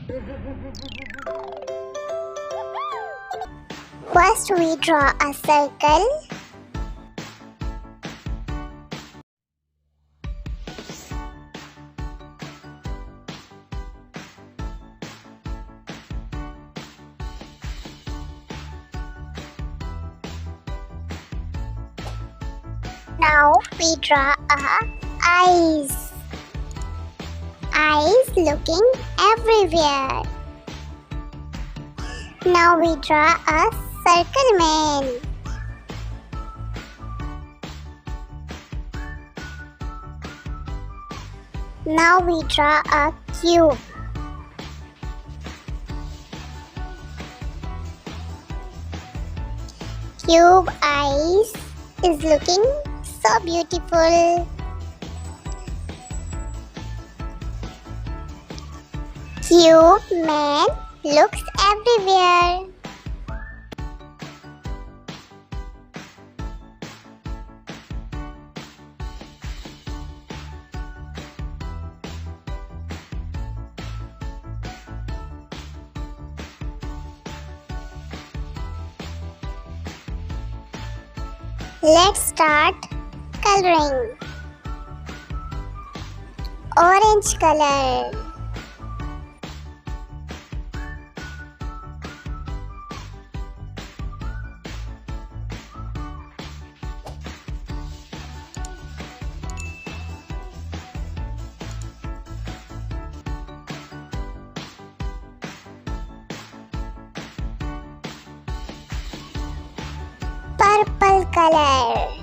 First, we draw a circle. Now we draw eyes. Eyes looking everywhere. Now we draw a circle man. Now we draw a cube. Cube eyes is looking so beautiful. Cube man looks everywhere. Let's start coloring. Orange color. Purple color.